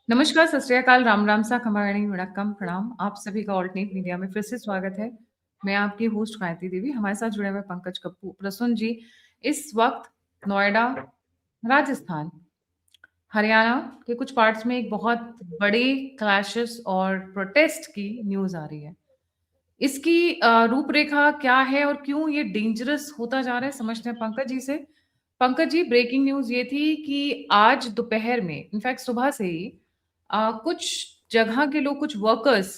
नमस्कार, सत श्री अकाल, राम राम सा खमागणी वणक्कम प्रणाम। आप सभी का ऑल्टरनेट मीडिया में फिर से स्वागत है। मैं आपकी होस्ट गायत्री देवी, हमारे साथ जुड़े हुए पंकज कप्पू प्रसून जी इस वक्त नोएडा, राजस्थान, हरियाणा के कुछ पार्ट्स में एक बहुत बड़ी क्लैशेस और प्रोटेस्ट की न्यूज आ रही है। इसकी रूपरेखा क्या है और क्यों ये डेंजरस होता जा रहा है, समझते हैं पंकज जी से। पंकज जी, ब्रेकिंग न्यूज ये थी कि आज दोपहर में, इनफैक्ट सुबह से ही कुछ जगह के लोग, कुछ वर्कर्स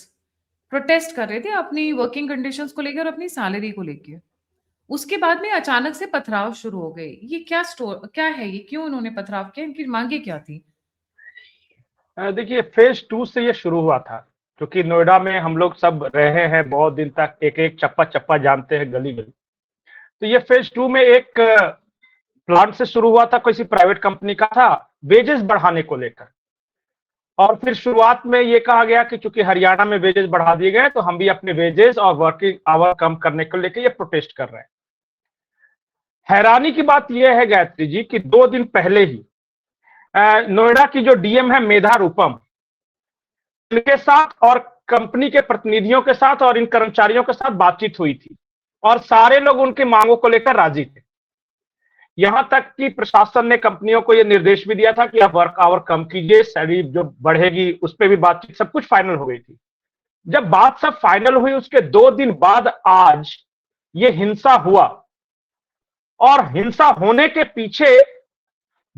प्रोटेस्ट कर रहे थे अपनी वर्किंग कंडीशंस को लेकर और अपनी सैलरी को लेकर। उसके बाद में अचानक से पथराव शुरू हो गए। ये क्या है, ये क्यों उन्होंने पथराव किया, इनकी मांगे क्या थी? देखिए, फेज 2 से ये शुरू हुआ था, क्योंकि नोएडा में हम लोग सब रहे हैं बहुत दिन तक, एक एक चप्पा चप्पा जानते हैं, गली गली। तो ये फेज 2 में एक प्लांट से शुरू हुआ था, किसी प्राइवेट कंपनी का था, वेजेस बढ़ाने को लेकर। और फिर शुरुआत में ये कहा गया कि चूंकि हरियाणा में वेजेस बढ़ा दिए गए तो हम भी अपने वेजेस और वर्किंग आवर कम करने को लेकर ये प्रोटेस्ट कर रहे हैं। हैरानी की बात यह है गायत्री जी कि 2 दिन पहले ही नोएडा की जो डीएम है मेधा रूपम, इनके साथ और कंपनी के प्रतिनिधियों के साथ और इन कर्मचारियों के साथ बातचीत हुई थी और सारे लोग उनकी मांगों को लेकर राजी थे। यहां तक कि प्रशासन ने कंपनियों को यह निर्देश भी दिया था कि आप वर्क आवर कम कीजिए, सैलरी जो बढ़ेगी उस पर भी बातचीत, सब कुछ फाइनल हो गई थी। जब बात सब फाइनल हुई उसके 2 दिन बाद आज ये हिंसा हुआ, और हिंसा होने के पीछे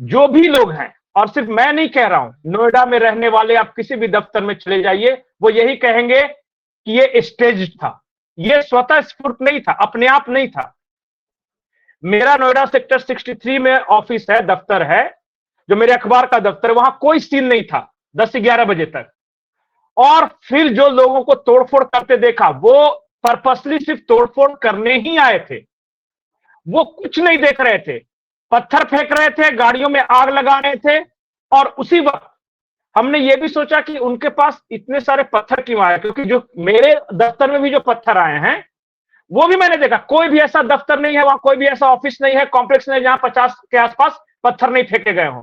जो भी लोग हैं, और सिर्फ मैं नहीं कह रहा हूं, नोएडा में रहने वाले आप किसी भी दफ्तर में चले जाइए, वो यही कहेंगे कि ये स्टेज था, ये स्वतः स्फूर्त नहीं था, अपने आप नहीं था। मेरा नोएडा सेक्टर 63 में ऑफिस है, दफ्तर है, जो मेरे अखबार का दफ्तर, वहां कोई सीन नहीं था 10 से 11 बजे तक। और फिर जो लोगों को तोड़फोड़ करते देखा, वो पर्पसली सिर्फ तोड़फोड़ करने ही आए थे, वो कुछ नहीं देख रहे थे, पत्थर फेंक रहे थे, गाड़ियों में आग लगा रहे थे। और उसी वक्त हमने ये भी सोचा कि उनके पास इतने सारे पत्थर क्यों आए, क्योंकि जो मेरे दफ्तर में भी जो पत्थर आए हैं वो भी मैंने देखा, कोई भी ऐसा दफ्तर नहीं है, वहां कोई भी ऐसा ऑफिस नहीं है, कॉम्प्लेक्स नहीं, जहां 50 के आसपास पत्थर नहीं फेंके गए हों।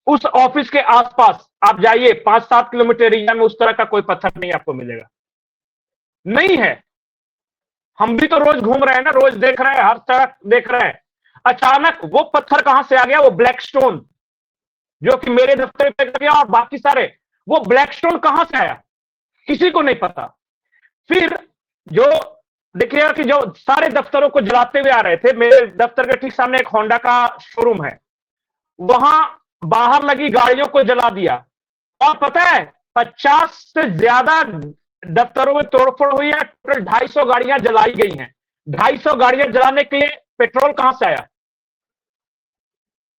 उस ऑफिस के आसपास आप जाइए, 5-7 किलोमीटर एरिया में उस तरह का कोई पत्थर नहीं आपको मिलेगा, नहीं है। हम भी तो रोज घूम रहे हैं ना, रोज देख रहे हैं, हर तरफ देख रहे हैं। अचानक वो पत्थर कहां से आ गया, वो ब्लैक स्टोन जो कि मेरे दफ्तर पे गया और बाकी सारे, वो ब्लैक स्टोन कहां से आया किसी को नहीं पता। फिर जो देखिएगा कि जो सारे दफ्तरों को जलाते हुए आ रहे थे, मेरे दफ्तर के ठीक सामने एक होंडा का शोरूम है, वहां बाहर लगी गाड़ियों को जला दिया। और पता है 50 से ज्यादा दफ्तरों में तोड़फोड़ हुई है, टोटल 250 गाड़ियां जलाई गई हैं। 250 गाड़ियां जलाने के लिए पेट्रोल कहां से आया,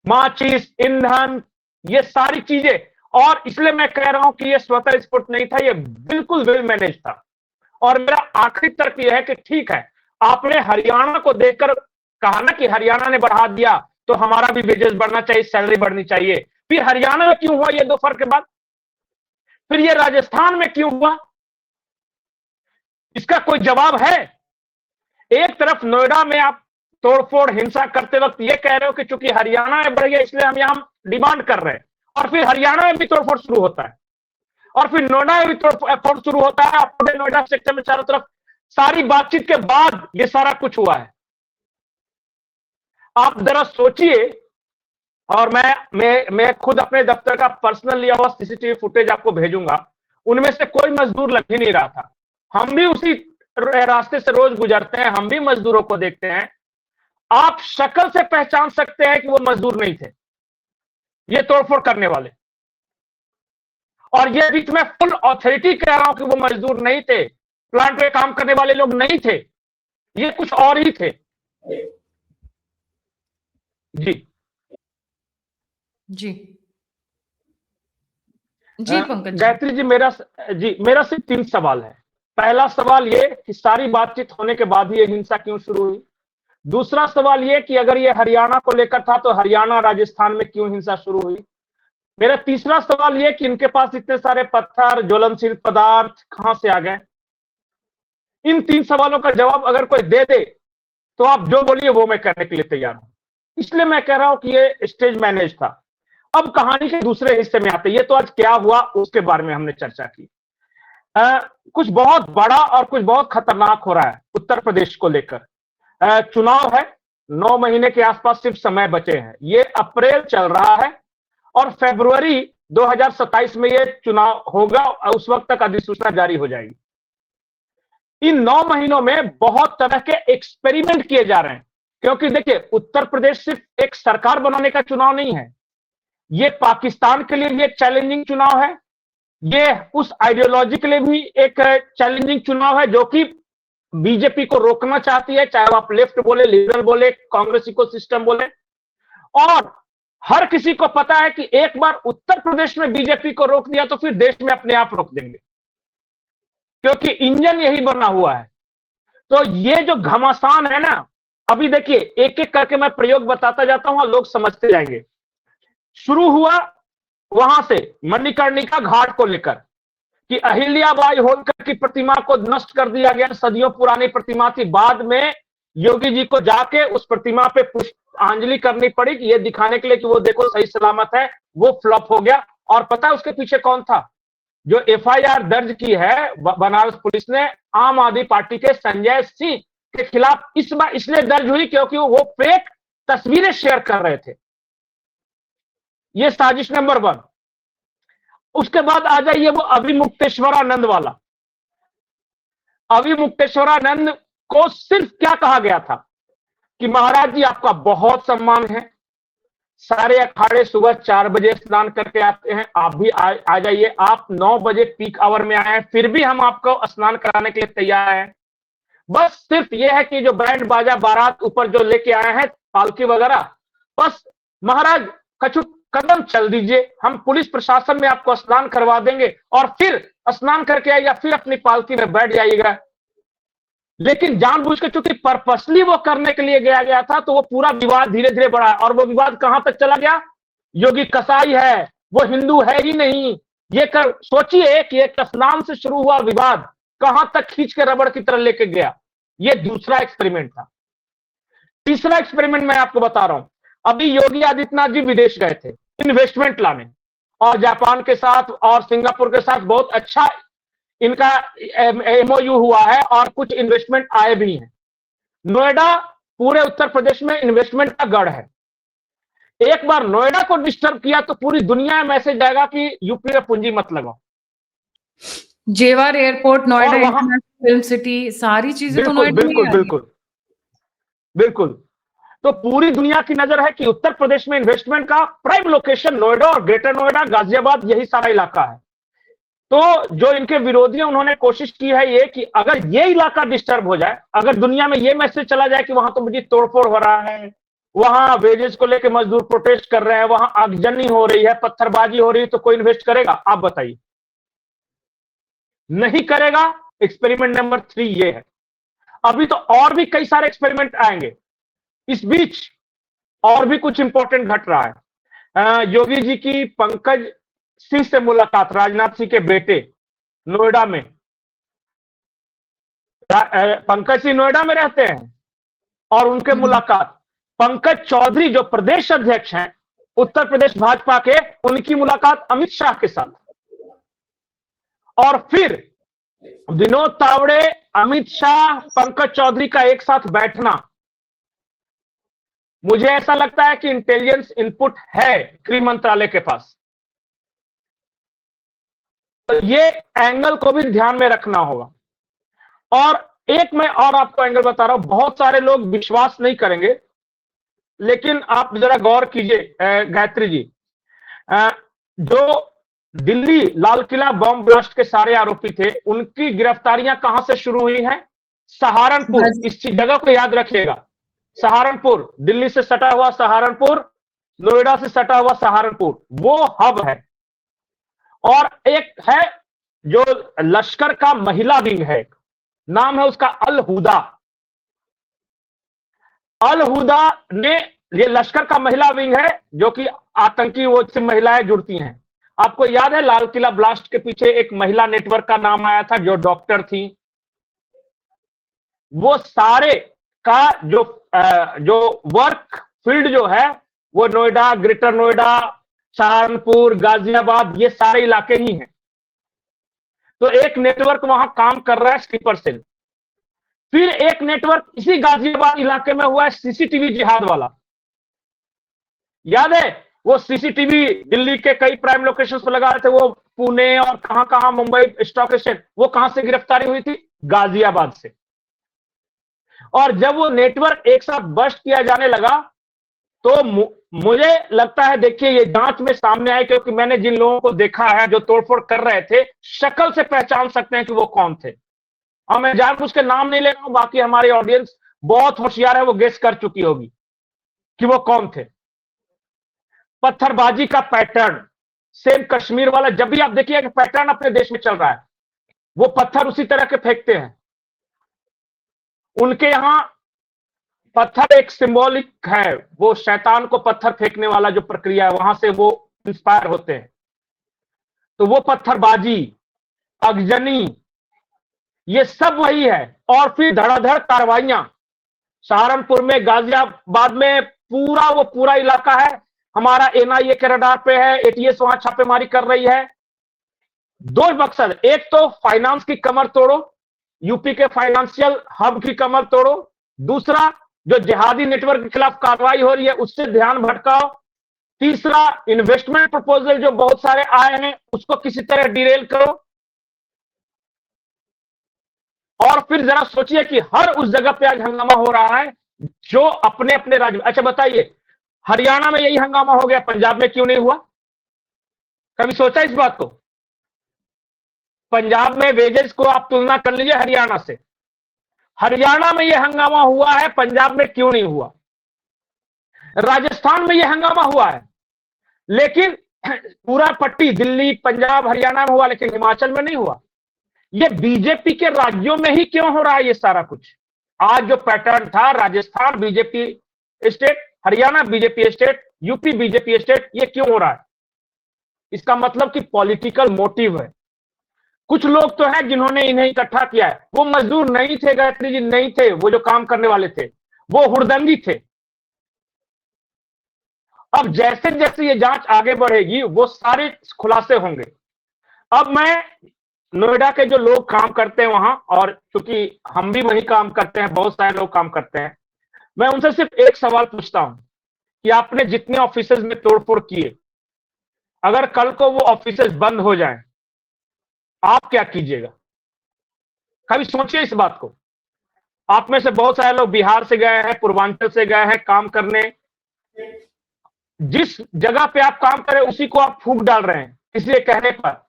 माचिस, ईंधन, ये सारी चीजें। और इसलिए मैं कह रहा हूं कि ये स्वतः स्फूर्त नहीं था, ये बिल्कुल वेल मैनेज था। और मेरा आखिरी तर्क यह है कि ठीक है, आपने हरियाणा को देखकर कहा ना कि हरियाणा ने बढ़ा दिया तो हमारा भी वेजेस बढ़ना चाहिए, सैलरी बढ़नी चाहिए। फिर हरियाणा में क्यों हुआ ये दोपहर के बाद, फिर ये राजस्थान में क्यों हुआ, इसका कोई जवाब है? एक तरफ नोएडा में आप तोड़फोड़ हिंसा करते वक्त ये कह रहे हो कि चूंकि हरियाणा में बढ़ गया इसलिए हम यहां डिमांड कर रहे हैं, और फिर हरियाणा में भी तोड़फोड़ शुरू होता है, और फिर नोएडा में भी तोड़फोड़ शुरू होता है। पूरे नोएडा सेक्टर में चारों तरफ सारी बातचीत के बाद ये सारा कुछ हुआ है। आप जरा सोचिए। और मैं खुद अपने दफ्तर का पर्सनल लिया हुआ सीसीटीवी फुटेज आपको भेजूंगा, उनमें से कोई मजदूर लग ही नहीं रहा था। हम भी उसी रास्ते से रोज गुजरते हैं, हम भी मजदूरों को देखते हैं। आप शक्ल से पहचान सकते हैं कि वो मजदूर नहीं थे, ये तोड़फोड़ करने वाले। और ये बीच में फुल ऑथोरिटी कह रहा हूं कि वो मजदूर नहीं थे, प्लांट पे काम करने वाले लोग नहीं थे, ये कुछ और ही थे। जी जी जी पंकज जी। गायत्री जी, मेरा सिर्फ 3 सवाल है। पहला सवाल ये कि सारी बातचीत होने के बाद ही ये हिंसा क्यों शुरू हुई। दूसरा सवाल ये कि अगर ये हरियाणा को लेकर था तो हरियाणा राजस्थान में क्यों हिंसा शुरू हुई। मेरा तीसरा सवाल ये कि इनके पास इतने सारे पत्थर, ज्वलनशील पदार्थ कहां से आ गए। इन 3 सवालों का जवाब अगर कोई दे दे तो आप जो बोलिए वो मैं करने के लिए तैयार हूं। इसलिए मैं कह रहा हूं कि ये स्टेज मैनेज था। अब कहानी के दूसरे हिस्से में आते हैं। ये तो आज क्या हुआ उसके बारे में हमने चर्चा की। कुछ बहुत बड़ा और कुछ बहुत खतरनाक हो रहा है उत्तर प्रदेश को लेकर। चुनाव है, 9 महीने के आसपास सिर्फ समय बचे हैं। ये अप्रैल चल रहा है और फरवरी 2027 में ये चुनाव होगा और उस वक्त तक अधिसूचना जारी हो जाएगी। इन 9 महीनों में बहुत तरह के एक्सपेरिमेंट किए जा रहे हैं, क्योंकि देखिए उत्तर प्रदेश सिर्फ एक सरकार बनाने का चुनाव नहीं है, ये पाकिस्तान के लिए भी एक चैलेंजिंग चुनाव है, ये उस आइडियोलॉजी के लिए भी एक चैलेंजिंग चुनाव है जो कि बीजेपी को रोकना चाहती है, चाहे आप लेफ्ट बोले, लिबरल बोले, कांग्रेस इकोसिस्टम बोले। और हर किसी को पता है कि एक बार उत्तर प्रदेश में बीजेपी को रोक दिया तो फिर देश में अपने आप रोक देंगे, क्योंकि इंजन यही बना हुआ है। तो ये जो घमासान है ना, अभी देखिए एक एक करके मैं प्रयोग बताता जाता हूं, लोग समझते जाएंगे। शुरू हुआ वहां से मणिकर्णिका घाट को लेकर कि अहिल्याबाई होलकर की प्रतिमा को नष्ट कर दिया गया, सदियों पुरानी प्रतिमा थी। बाद में योगी जी को जाके उस प्रतिमा पे पुष्पांजलि करनी पड़ी कि ये दिखाने के लिए कि वो देखो सही सलामत है, वो फ्लॉप हो गया। और पता है उसके पीछे कौन था? जो एफआईआर दर्ज की है बनारस पुलिस ने आम आदमी पार्टी के संजय सिंह के खिलाफ, इस बार इसलिए दर्ज हुई क्योंकि वो फेक तस्वीरें शेयर कर रहे थे। ये साजिश नंबर 1। उसके बाद आ जाइए वो अभिमुक्तेश्वरानंद वाला। अभिमुक्तेश्वरानंद को सिर्फ क्या कहा गया था कि महाराज जी आपका बहुत सम्मान है, सारे अखाड़े सुबह 4 बजे स्नान करके आते हैं, आप भी आ जाइए। आप 9 बजे पीक आवर में आए हैं, फिर भी हम आपको स्नान कराने के लिए तैयार हैं। बस सिर्फ यह है कि जो बैंड बाजा बारात ऊपर जो लेके आए हैं पालकी वगैरह, बस महाराज कछु कदम चल दीजिए, हम पुलिस प्रशासन में आपको स्नान करवा देंगे और फिर स्नान करके आइएगा, फिर अपनी पालकी में बैठ जाइएगा। लेकिन जानबूझ के चूंकि पर्पसली वो करने के लिए गया था, तो वो पूरा विवाद धीरे धीरे बढ़ा और वो विवाद कहां तक चला गया? योगी कसाई है, वो हिंदू है ही नहीं। ये कर सोचिए कि एक स्नान से शुरू हुआ विवाद कहां तक खींच के रबड़ की तरह लेके गया। ये दूसरा एक्सपेरिमेंट था। तीसरा एक्सपेरिमेंट मैं आपको बता रहा हूं। अभी योगी आदित्यनाथ जी विदेश गए थे इन्वेस्टमेंट लाने, और जापान के साथ और सिंगापुर के साथ बहुत अच्छा इनका एमओयू हुआ है और कुछ इन्वेस्टमेंट आए भी हैं। नोएडा पूरे उत्तर प्रदेश में इन्वेस्टमेंट का गढ़ है। एक बार नोएडा को डिस्टर्ब किया तो पूरी दुनिया में मैसेज जाएगा कि यूपी में पूंजी मत लगाओ। जेवर airport, Noida international film city, सारी चीजें तो नोएडा में ही आ रही हैं। बिल्कुल। तो पूरी दुनिया की नजर है कि उत्तर प्रदेश में इन्वेस्टमेंट का प्राइम लोकेशन नोएडा और ग्रेटर नोएडा, गाजियाबाद, यही सारा इलाका है। तो जो इनके विरोधी हैं उन्होंने कोशिश की है ये कि अगर ये इलाका डिस्टर्ब हो जाए, अगर दुनिया में ये मैसेज चला जाए कि वहां तो मुझे तोड़फोड़ हो रहा है, वहां वेजेस को लेकर मजदूर प्रोटेस्ट कर रहे हैं, वहां आगजनी हो रही है, पत्थरबाजी हो रही है, तो कोई इन्वेस्ट करेगा? आप बताइए। नहीं करेगा। एक्सपेरिमेंट नंबर 3 ये है। अभी तो और भी कई सारे एक्सपेरिमेंट आएंगे। इस बीच और भी कुछ इंपॉर्टेंट घट रहा है। योगी जी की पंकज सिंह से मुलाकात, राजनाथ सिंह के बेटे, नोएडा में। पंकज सिंह नोएडा में रहते हैं और उनके मुलाकात, पंकज चौधरी जो प्रदेश अध्यक्ष हैं उत्तर प्रदेश भाजपा के, उनकी मुलाकात अमित शाह के साथ। और फिर विनोद तावड़े, अमित शाह, पंकज चौधरी का एक साथ बैठना। मुझे ऐसा लगता है कि इंटेलिजेंस इनपुट है गृह मंत्रालय के पास, तो ये एंगल को भी ध्यान में रखना होगा। और एक मैं और आपको एंगल बता रहा हूं, बहुत सारे लोग विश्वास नहीं करेंगे, लेकिन आप जरा गौर कीजिए गायत्री जी, जो दिल्ली लाल किला बॉम्ब ब्लास्ट के सारे आरोपी थे, उनकी गिरफ्तारियां कहां से शुरू हुई हैं? सहारनपुर। इस जगह को याद रखिएगा, सहारनपुर, दिल्ली से सटा हुआ सहारनपुर, नोएडा से सटा हुआ सहारनपुर, वो हब है। और एक है जो लश्कर का महिला विंग है, नाम है उसका अल हुदा। अल हुदा ने, ये लश्कर का महिला विंग है जो कि आतंकी वो से महिलाएं जुड़ती हैं। आपको याद है लाल किला ब्लास्ट के पीछे एक महिला नेटवर्क का नाम आया था जो डॉक्टर थी। वो सारे का जो वर्क फील्ड जो है वो नोएडा, ग्रेटर नोएडा, सहारनपुर, गाजियाबाद, ये सारे इलाके ही हैं। तो एक नेटवर्क वहां काम कर रहा है स्लीपर सेल। फिर एक नेटवर्क इसी गाजियाबाद इलाके में हुआ है सीसीटीवी जिहाद वाला। याद है वो सीसीटीवी दिल्ली के कई प्राइम लोकेशंस पर लगा रहे थे, वो पुणे और कहां कहां, मुंबई स्टॉक एक्सचेंज, वो कहां से गिरफ्तारी हुई थी? गाजियाबाद से। और जब वो नेटवर्क एक साथ बस्ट किया जाने लगा तो मुझे लगता है, देखिए ये जांच में सामने आए, क्योंकि मैंने जिन लोगों को देखा है जो तोड़फोड़ कर रहे थे, शक्ल से पहचान सकते हैं कि वो कौन थे। और मैं जानबूझ के नाम नहीं ले रहा हूं, बाकी हमारी ऑडियंस बहुत होशियार है, वो गेस कर चुकी होगी कि वो कौन थे। पत्थरबाजी का पैटर्न सेम कश्मीर वाला, जब भी आप देखिए कि पैटर्न अपने देश में चल रहा है, वो पत्थर उसी तरह के फेंकते हैं। उनके यहां पत्थर एक सिंबॉलिक है, वो शैतान को पत्थर फेंकने वाला जो प्रक्रिया है, वहां से वो इंस्पायर होते हैं। तो वो पत्थरबाजी, अगजनी, ये सब वही है। और फिर धड़ाधड़ कार्रवाइयां सहारनपुर में, गाजियाबाद में, वो पूरा इलाका है हमारा एनआईए के रडार पे है, एटीएस वहां छापेमारी कर रही है। दो मकसद, एक तो फाइनेंस की कमर तोड़ो, यूपी के फाइनेंशियल हब की कमर तोड़ो। दूसरा, जो जिहादी नेटवर्क के खिलाफ कार्रवाई हो रही है उससे ध्यान भटकाओ। तीसरा, इन्वेस्टमेंट प्रपोजल जो बहुत सारे आए हैं उसको किसी तरह डिरेल करो। और फिर जरा सोचिए कि हर उस जगह पे आज हंगामा हो रहा है जो अपने अपने राज्य में। अच्छा बताइए, हरियाणा में यही हंगामा हो गया, पंजाब में क्यों नहीं हुआ? कभी सोचा इस बात को? पंजाब में वेजेस को आप तुलना कर लीजिए हरियाणा से, हरियाणा में यह हंगामा हुआ है, पंजाब में क्यों नहीं हुआ? राजस्थान में यह हंगामा हुआ है, लेकिन पूरा पट्टी दिल्ली, पंजाब, हरियाणा में हुआ, लेकिन हिमाचल में नहीं हुआ। ये बीजेपी के राज्यों में ही क्यों हो रहा है ये सारा कुछ? आज जो पैटर्न था, Rajasthan BJP state, Haryana BJP state, UP BJP state, ये क्यों हो रहा है? इसका मतलब कि पॉलिटिकल मोटिव है। कुछ लोग तो हैं जिन्होंने इन्हें इकट्ठा किया है, वो मजदूर नहीं थे, गायत्री जी नहीं थे, वो जो काम करने वाले थे वो हुड़दंगी थे। अब जैसे जैसे ये जांच आगे बढ़ेगी वो सारे खुलासे होंगे। अब मैं नोएडा के जो लोग काम करते हैं वहां, और क्योंकि हम भी वही काम करते हैं, बहुत सारे लोग काम करते हैं, मैं उनसे सिर्फ एक सवाल पूछता हूं कि आपने जितने ऑफिसेज में तोड़फोड़ किए, अगर कल को वो ऑफिसेज बंद हो जाएं, आप क्या कीजिएगा? कभी सोचिए इस बात को। आप में से बहुत सारे लोग बिहार से गए हैं, पूर्वांचल से गए हैं काम करने, जिस जगह पे आप काम करें उसी को आप फूंक डाल रहे हैं इसलिए कहने पर,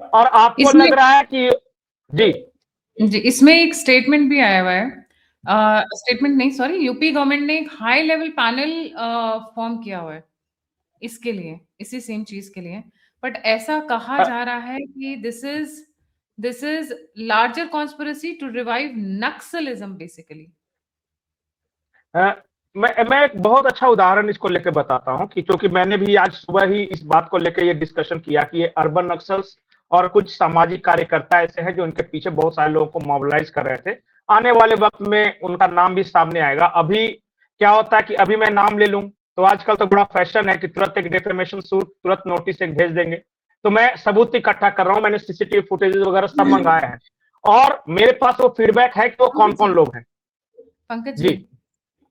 और आपको लग रहा है कि जी जी, इसमें एक स्टेटमेंट भी आया हुआ है, स्टेटमेंट नहीं, सॉरी, यूपी गवर्नमेंट ने एक हाई लेवल पैनल फॉर्म किया हुआ है इसके लिए, इसी सेम चीज के लिए। बट ऐसा कहा जा रहा है कि this is larger conspiracy to revive Naxalism basically. मैं एक बहुत अच्छा उदाहरण इसको लेकर बताता हूं कि क्योंकि मैंने भी आज सुबह ही इस बात को लेकर ये डिस्कशन किया कि ये अर्बन नक्सल्स और कुछ सामाजिक कार्यकर्ता ऐसे हैं जो इनके पीछे बहुत सारे लोगों को मोबिलाइज कर रहे थे। आने वाले वक्त में उनका नाम भी सामने आएगा। अभी क्या होता है कि अभी मैं नाम ले लूं तो आजकल तो बड़ा फैशन है कि तुरंत एक डिफेमेशन सूट, तुरंत नोटिस एक भेज देंगे। तो मैं सबूत इकट्ठा कर रहा हूं, मैंने सीसीटीवी फुटेज वगैरह सब मंगाए हैं और मेरे पास वो फीडबैक है कि वो कौन कौन लोग हैं। पंकज जी,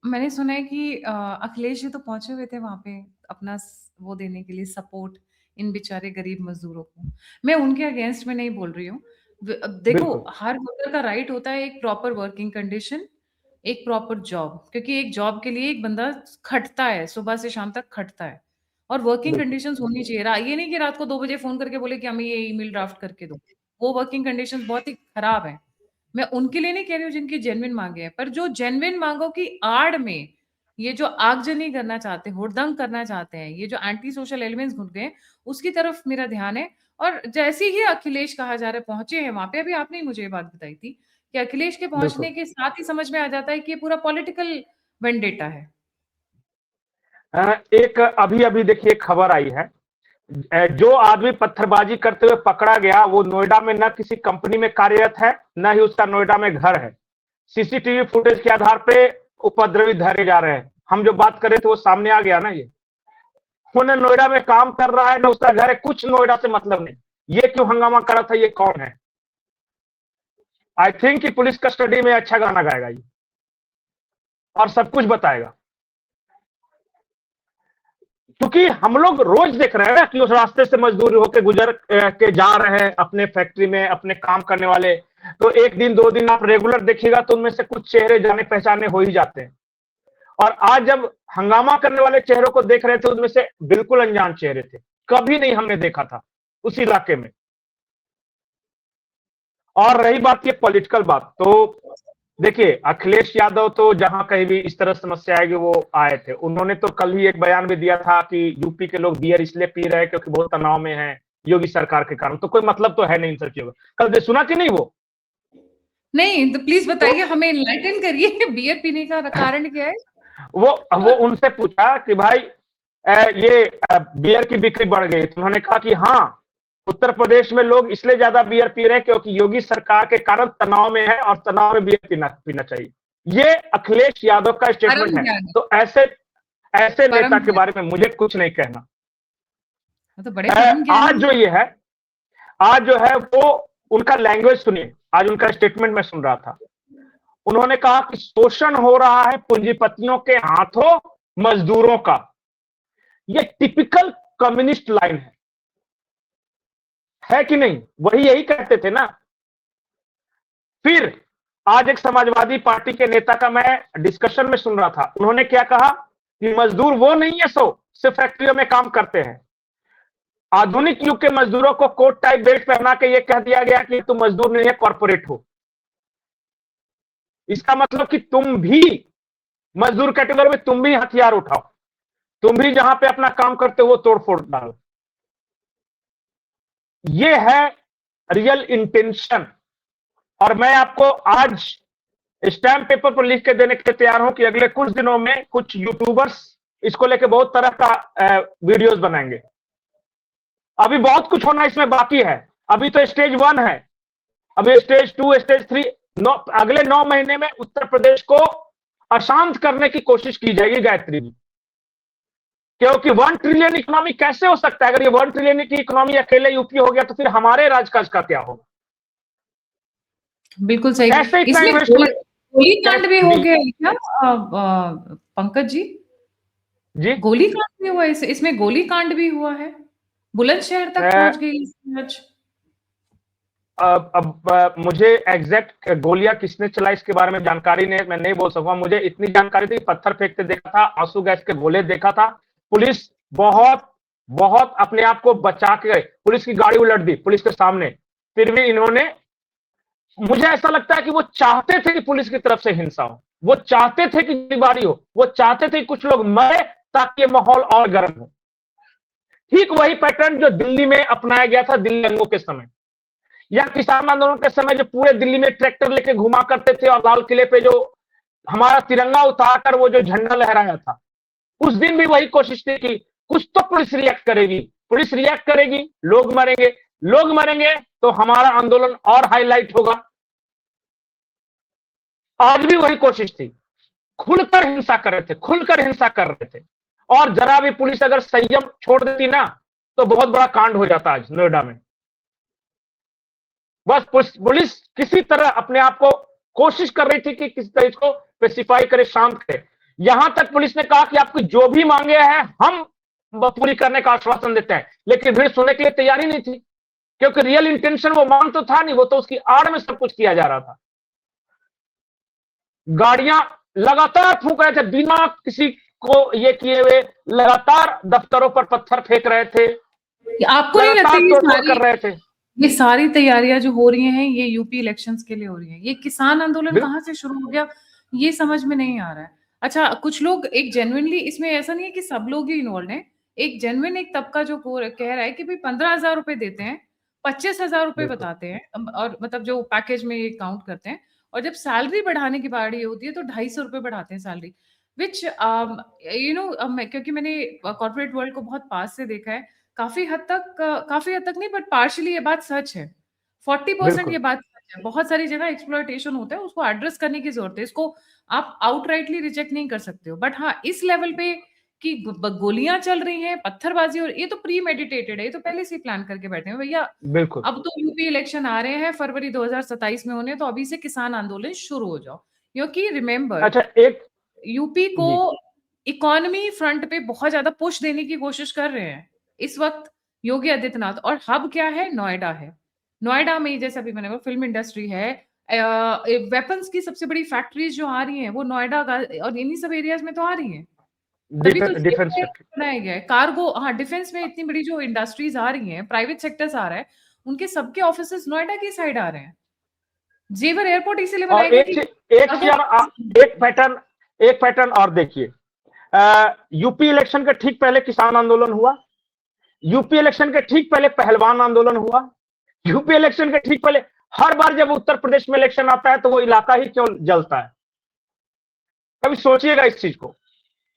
मैंने सुना है कि अखिलेश जी तो पहुंचे हुए थे वहां पे अपना वो देने के लिए, सपोर्ट इन बेचारे गरीब मजदूरों को। मैं उनके अगेंस्ट में नहीं बोल रही हूँ। देखो, हर वर्कर का राइट होता है एक प्रॉपर वर्किंग कंडीशन, एक प्रॉपर जॉब, क्योंकि एक जॉब के लिए एक बंदा खटता है, सुबह से शाम तक खटता है, और वर्किंग कंडीशंस होनी चाहिए। ये नहीं कि रात को 2 बजे फोन करके बोले कि हमें ये ईमेल ड्राफ्ट करके दो। वो वर्किंग कंडीशंस बहुत ही खराब है। मैं उनके लिए नहीं कह रही हूँ जिनकी जेन्युइन मांगे हैं, पर जो जेन्युइन मांगों की आड़ में ये जो आगजनी करना चाहते हैं, हुड़दंग करना चाहते हैं, ये जो एंटी सोशल एलिमेंट्स घुस गए, उसकी तरफ मेरा ध्यान है। और जैसे ही अखिलेश कहा जा रहा है पहुंचे हैं वहां पे, अभी आपने मुझे ये बात बताई थी कि अखिलेश के पहुंचने के साथ ही समझ में आ जाता है कि ये पूरा पॉलिटिकल वेंडेटा है। एक अभी अभी देखिए खबर आई है, जो आदमी पत्थरबाजी करते हुए पकड़ा गया वो नोएडा में न किसी कंपनी में कार्यरत है, न ही उसका नोएडा में घर है। सीसीटीवी फुटेज के आधार पे उपद्रवी धरे जा रहे हैं। हम जो बात कर रहे थे वो सामने आ गया ना। ये न नोएडा में काम कर रहा है, न उसका घर है, कुछ नोएडा से मतलब नहीं। ये क्यों हंगामा करा था, ये कौन है? आई थिंक कि पुलिस कस्टडी में अच्छा गाना गाएगा ये, और सब कुछ बताएगा। क्योंकि हम लोग रोज देख रहे हैं ना कि उस रास्ते से मजदूर होकर गुजर के जा रहे हैं अपने फैक्ट्री में, अपने काम करने वाले। तो एक दिन 2 दिन आप रेगुलर देखिएगा तो उनमें से कुछ चेहरे जाने पहचाने हो ही जाते हैं। और आज जब हंगामा करने वाले चेहरों को देख रहे थे, उनमें से बिल्कुल अनजान चेहरे थे, कभी नहीं हमने देखा था उस इलाके में। और रही बात ये पॉलिटिकल बात, तो देखिए अखिलेश यादव तो जहां कहीं भी इस तरह समस्या आएगी वो आए थे। उन्होंने तो कल ही एक बयान भी दिया था कि यूपी के लोग बियर इसलिए पी रहे हैं क्योंकि बहुत तनाव में है योगी सरकार के कारण। तो कोई मतलब तो है नहीं इन सब चीजों का। कल सुना कि नहीं वो? नहीं, तो प्लीज बताइए, हमें इनलाइटन करिए, बियर पीने का कारण क्या है? वो उनसे पूछा कि भाई ये बियर की बिक्री बढ़ गई, तो उन्होंने कहा कि हाँ, उत्तर प्रदेश में लोग इसलिए ज्यादा बियर पी रहे हैं क्योंकि योगी सरकार के कारण तनाव में है और तनाव में बियर पीना चाहिए। ये अखिलेश यादव का स्टेटमेंट है। तो ऐसे ऐसे नेता के बारे में मुझे कुछ नहीं कहना। तो बड़े आज जो है वो उनका लैंग्वेज सुनिए। आज उनका स्टेटमेंट मैं सुन रहा था। उन्होंने कहा कि शोषण हो रहा है पूंजीपतियों के हाथों मजदूरों का। ये टिपिकल कम्युनिस्ट लाइन है कि नहीं? वही यही कहते थे ना। फिर आज एक समाजवादी पार्टी के नेता का मैं डिस्कशन में सुन रहा था। उन्होंने क्या कहा कि मजदूर वो नहीं है सो सिर्फ फैक्ट्रियों में काम करते हैं। आधुनिक युग के मजदूरों को कोट टाइप बेल्ट पहना के ये कह दिया गया कि तुम मजदूर नहीं है, कॉर्पोरेट हो। इसका मतलब कि तुम भी मजदूर कैटेगरी में, तुम भी हथियार उठाओ, तुम भी जहां पे अपना काम करते हो तोड़फोड़ डालो। ये है रियल इंटेंशन। और मैं आपको आज स्टैम्प पेपर पर लिख के देने के लिए तैयार हूं कि अगले कुछ दिनों में कुछ यूट्यूबर्स इसको लेके बहुत तरह का वीडियोस बनाएंगे। अभी बहुत कुछ होना इसमें बाकी है। अभी तो स्टेज 1 है, अभी स्टेज 2, स्टेज 3, अगले 9 महीने में उत्तर प्रदेश को अशांत करने की कोशिश की जाएगी गायत्री जी। क्योंकि 1 ट्रिलियन इकोनॉमी कैसे हो सकता है? अगर ये 1 ट्रिलियन की इकोनॉमी अकेले यूपी हो गया तो फिर हमारे राजकाज का क्या होगा? बिल्कुल सही। इसमें गोलीकांड भी हो गया क्या पंकज जी? जी, गोलीकांड भी हुआ, इसमें गोलीकांड भी हुआ है, बुलंदशहर तक पहुंच गई। अब मुझे एग्जैक्ट गोलियां किसने चलाई इसके बारे में जानकारी नहीं, मैं नहीं बोल सकूंगा। मुझे इतनी जानकारी थी, पत्थर फेंकते देखा था, आंसू गैस के गोले देखा था। पुलिस बहुत बहुत अपने आप को बचा के गए। पुलिस की गाड़ी उलट दी पुलिस के सामने। फिर भी इन्होंने, मुझे ऐसा लगता है कि वो चाहते थे कि पुलिस की तरफ से हिंसा हो, वो चाहते थे कि गोलीबारी हो, वो चाहते थे कि कुछ लोग मरे ताकि ये माहौल और गर्म हो। ठीक वही पैटर्न जो दिल्ली में अपनाया गया था दिल्ली दंगों के समय, या किसान आंदोलन के समय जो पूरे दिल्ली में ट्रैक्टर लेके घुमा करते थे और लाल किले पे जो हमारा तिरंगा उतारकर वो जो झंडा लहराया था। उस दिन भी वही कोशिश थी कि कुछ तो पुलिस रिएक्ट करेगी, पुलिस रिएक्ट करेगी, लोग मरेंगे, लोग मरेंगे तो हमारा आंदोलन और हाईलाइट होगा। आज भी वही कोशिश थी। खुलकर हिंसा कर रहे थे, खुलकर हिंसा कर रहे थे। और जरा भी पुलिस अगर संयम छोड़ देती ना तो बहुत बड़ा कांड हो जाता आज नोएडा में। बस पुलिस किसी तरह अपने आप को कोशिश कर रही थी कि किसी तरह इसको स्पेसिफाई करे, शांत करे। यहां तक पुलिस ने कहा कि आपकी जो भी मांगे हैं हम पूरी करने का आश्वासन देते हैं, लेकिन भीड़ सुनने के लिए तैयारी नहीं थी। क्योंकि रियल इंटेंशन वो मांग तो था नहीं, वो तो उसकी आड़ में सब कुछ किया जा रहा था। गाड़ियां लगातार फूंक रहे थे बिना किसी को ये किए हुए, लगातार दफ्तरों पर पत्थर फेंक रहे थे। आपको नहीं लगता कर रहे थे? ये सारी तैयारियां जो हो रही हैं ये यूपी इलेक्शंस के लिए हो रही हैं? ये किसान आंदोलन कहाँ से शुरू हो गया ये समझ में नहीं आ रहा है। अच्छा, कुछ लोग एक जेन्युइनली, इसमें ऐसा नहीं है कि सब लोग ही इन्वॉल्व हैं, एक जेन्युइन एक तबका जो कह रहा है कि भाई 15,000 रुपए देते हैं, 25,000 रुपए बताते हैं, और मतलब जो पैकेज में ये काउंट करते हैं, और जब सैलरी बढ़ाने की बारी होती है तो 250 रुपए बढ़ाते हैं सैलरी। विच क्योंकि मैंने कॉर्पोरेट वर्ल्ड को बहुत पास से देखा है, काफी हद तक नहीं, बट पार्शियली ये बात सच है। 40% ये बात सच है। बहुत सारी जगह एक्सप्लॉयटेशन होता है, उसको एड्रेस करने की जरूरत है। इसको आप आउटराइटली रिजेक्ट नहीं कर सकते हो। बट हाँ, इस लेवल पे कि गोलियां चल रही हैं, पत्थरबाजी, और ये तो प्री मेडिटेटेड है, ये तो पहले से प्लान करके बैठे हैं भैया। बिल्कुल। अब तो यूपी इलेक्शन आ रहे हैं, फरवरी 2027 में होने, तो अभी से किसान आंदोलन शुरू हो जाओ, क्योंकि रिमेंबर अच्छा, एक यूपी को जी इकोनॉमी फ्रंट पे बहुत ज्यादा पुश देने की कोशिश कर रहे हैं इस वक्त योगी आदित्यनाथ। और हब क्या है? नोएडा है। नोएडा में जैसे अभी मैंने कहा फिल्म इंडस्ट्री है, वेपन्स की सबसे बड़ी फैक्ट्रीज जो आ रही हैं वो नोएडा और इन्हीं सब एरियाज में तो आ रही हैं। तभी तो डिफेंस जेवर फैक्ट्री। बनाया गया है, कार्गो, हाँ, डिफेंस में इतनी बड़ी जो इंडस्ट्रीज आ रही हैं, प्राइवेट सेक्टर्स आ रहा है, उनके सबके ऑफिसेस नोएडा की साइड आ रहे हैं। जेवर एयरपोर्ट इसीलिए बनाया और गया कि एक पैटर्न और देखिए, यूपी इलेक्शन के ठीक पहले किसान आंदोलन हुआ, यूपी इलेक्शन के ठीक पहले पहलवान आंदोलन हुआ, यूपी इलेक्शन के ठीक पहले, हर बार जब उत्तर प्रदेश में इलेक्शन आता है तो वो इलाका ही क्यों जलता है? कभी सोचिएगा इस चीज को,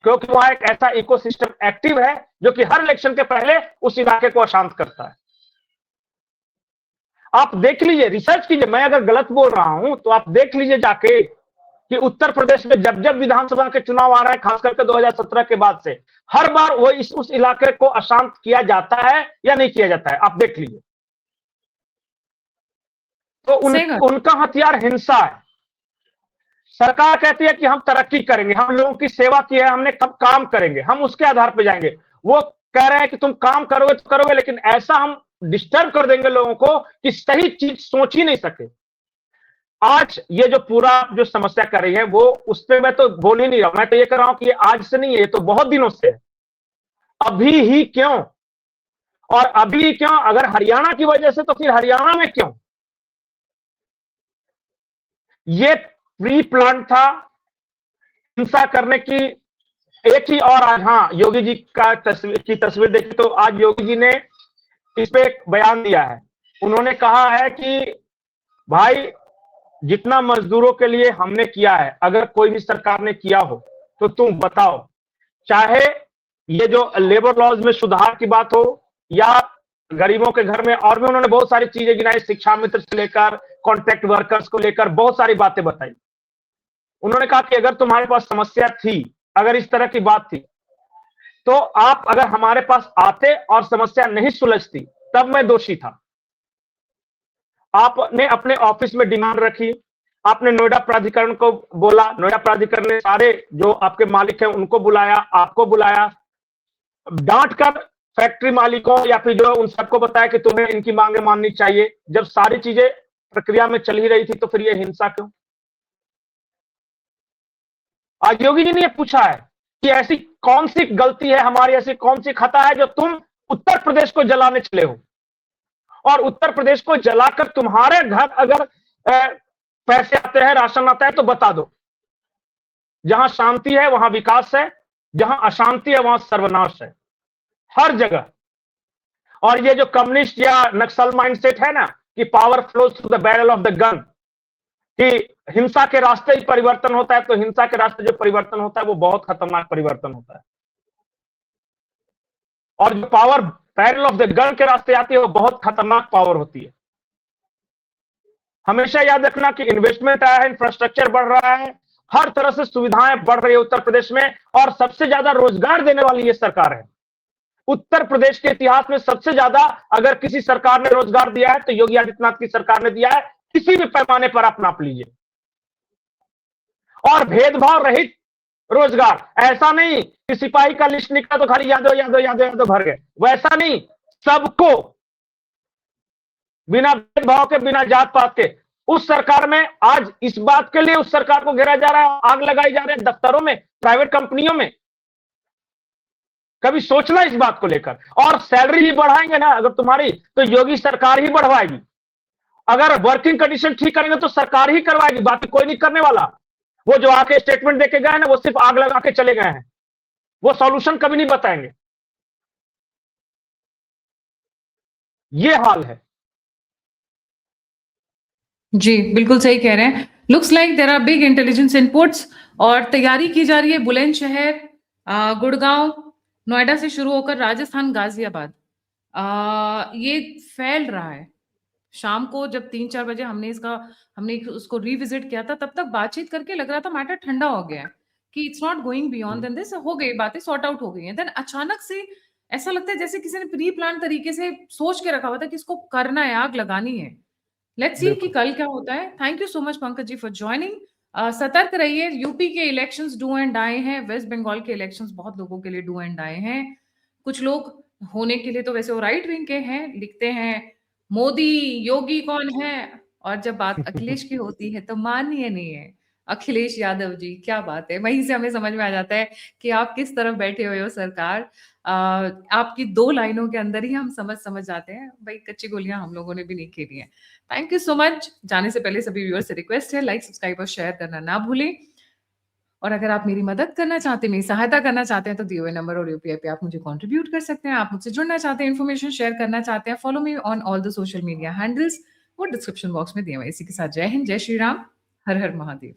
क्योंकि वहां एक ऐसा इकोसिस्टम एक्टिव है जो कि हर इलेक्शन के पहले उस इलाके को अशांत करता है। आप देख लीजिए, रिसर्च कीजिए, मैं अगर गलत बोल रहा हूं तो आप देख लीजिए जाके कि उत्तर प्रदेश में जब जब विधानसभा के चुनाव आ रहा है, खास करके 2017 के बाद से, हर बार वो उस इलाके को अशांत किया जाता है या नहीं किया जाता है, आप देख लीजिए। तो उनका हथियार हिंसा है। सरकार कहती है कि हम तरक्की करेंगे, हम लोगों की सेवा की है हमने, कब काम करेंगे, हम उसके आधार पर जाएंगे। वो कह रहे हैं कि तुम काम करोगे तो करोगे, लेकिन ऐसा हम डिस्टर्ब कर देंगे लोगों को कि सही चीज सोच ही नहीं सके। आज ये जो पूरा जो समस्या कर रही है वो, उस पर मैं तो बोल ही नहीं रहा, मैं तो ये कर रहा हूं कि ये आज से नहीं है, ये तो बहुत दिनों से है। अभी ही क्यों? और अभी क्यों? अगर हरियाणा की वजह से तो फिर हरियाणा में क्यों? ये प्री प्लान था हिंसा करने की। एक ही और आज, हाँ, योगी जी का तस्वीर देखी तो आज योगी जी ने इस पे एक बयान दिया है। उन्होंने कहा है कि भाई, जितना मजदूरों के लिए हमने किया है, अगर कोई भी सरकार ने किया हो तो तुम बताओ। चाहे ये जो लेबर लॉज में सुधार की बात हो या गरीबों के घर में, और भी उन्होंने बहुत सारी चीजें गिनाई, शिक्षा मित्र से लेकर कॉन्ट्रैक्ट वर्कर्स को लेकर बहुत सारी बातें बताई। उन्होंने कहा कि अगर तुम्हारे पास समस्या थी, अगर इस तरह की बात थी, तो आप अगर हमारे पास आते और समस्या नहीं सुलझती, तब मैं दोषी था। आपने अपने ऑफिस में डिमांड रखी, आपने नोएडा प्राधिकरण को बोला, नोएडा प्राधिकरण ने सारे जो आपके मालिक हैं उनको बुलाया, आपको बुलाया, डांट कर फैक्ट्री मालिकों या फिर जो उन सबको बताया कि तुम्हें इनकी मांगे माननी चाहिए। जब सारी चीजें प्रक्रिया में चल ही रही थी तो फिर ये हिंसा क्यों? आज योगी जी ने ये पूछा है कि ऐसी कौन सी गलती है हमारी, ऐसी कौन सी खता है जो तुम उत्तर प्रदेश को जलाने चले हो? और उत्तर प्रदेश को जलाकर तुम्हारे घर अगर पैसे आते हैं, राशन आता है तो बता दो। जहां शांति है वहां विकास है, जहां अशांति है वहां सर्वनाश है, हर जगह। और ये जो कम्युनिस्ट या नक्सल माइंडसेट है ना कि power flows through the barrel of the gun, कि हिंसा के रास्ते ही परिवर्तन होता है, तो हिंसा के रास्ते जो परिवर्तन होता है वो बहुत खतरनाक परिवर्तन होता है। और जो power barrel of the gun के रास्ते आती है वो बहुत खतरनाक पावर होती है। हमेशा याद रखना कि इन्वेस्टमेंट आया है, इंफ्रास्ट्रक्चर बढ़ रहा है, हर तरह से सुविधाएं बढ़ रही है उत्तर प्रदेश में, और सबसे ज्यादा रोजगार देने वाली ये सरकार है। उत्तर प्रदेश के इतिहास में सबसे ज्यादा अगर किसी सरकार ने रोजगार दिया है तो योगी आदित्यनाथ की सरकार ने दिया है, किसी भी पैमाने पर आप नाप लीजिए। और भेदभाव रहित रोजगार, ऐसा नहीं कि सिपाही का लिस्ट निकला तो खाली यादव यादव यादव यादव भर गए, वैसा नहीं, सबको बिना भेदभाव के, बिना जात पात के। उस सरकार में आज इस बात के लिए उस सरकार को घेरा जा रहा है, आग लगाई जा रही है दफ्तरों में, प्राइवेट कंपनियों में। कभी सोचना इस बात को लेकर। और सैलरी भी बढ़ाएंगे ना अगर तुम्हारी, तो योगी सरकार ही बढ़वाएगी। अगर वर्किंग कंडीशन ठीक करेंगे तो सरकार ही करवाएगी, बाकी कोई नहीं करने वाला। वो जो आके स्टेटमेंट देके गए ना, वो सिर्फ आग लगा के चले गए हैं, वो सॉल्यूशन कभी नहीं बताएंगे। ये हाल है। जी, बिल्कुल सही कह रहे हैं। Looks like there are big intelligence inputs, और तैयारी की जा रही है बुलंदशहर, गुड़गांव, नोएडा से शुरू होकर राजस्थान, गाजियाबाद। ये फैल रहा है। शाम को जब 3-4 बजे हमने उसको रिविजिट किया था, तब तक बातचीत करके लग रहा था मैटर ठंडा हो गया है कि it's not going beyond then this, हो गई बातें, सॉर्ट आउट हो गई हैं। देन अचानक से ऐसा लगता है जैसे किसी ने प्री प्लान तरीके से सोच के रखा हुआ था कि इसको करना है, आग लगानी है। लेट्स सी कि बिल्कुल। कल क्या होता है। Thank you so much Pankaj ji for joining. सतर्क रहिए, यूपी के इलेक्शंस डू एंड डाई हैं, वेस्ट बंगाल के इलेक्शंस बहुत लोगों के लिए डू एंड डाई हैं। कुछ लोग होने के लिए तो वैसे वो राइट विंग के हैं, लिखते हैं मोदी योगी कौन है, और जब बात अखिलेश की होती है तो माननीय नहीं है अखिलेश यादव जी। क्या बात है, वहीं से हमें समझ में आ जाता है कि आप किस तरफ बैठे हुए हो सरकार। आपकी 2 लाइनों के अंदर ही हम समझ जाते हैं भाई, कच्ची गोलियां हम लोगों ने भी नहीं खेली हैं। Thank you so much. जाने से पहले सभी व्यूअर्स से रिक्वेस्ट है, लाइक सब्सक्राइब और शेयर करना ना भूलें। और अगर आप मेरी मदद करना चाहते हैं, मेरी सहायता करना चाहते हैं, तो दिए हुए नंबर और यूपीआई पे आप मुझे कंट्रीब्यूट कर सकते हैं। आप मुझसे जुड़ना चाहते हैं, इन्फॉर्मेशन शेयर करना चाहते हैं, follow me on all the social media handles, वो डिस्क्रिप्शन बॉक्स में दिए हुए। इसी के साथ जय हिंद, जय श्री राम, हर हर महादेव।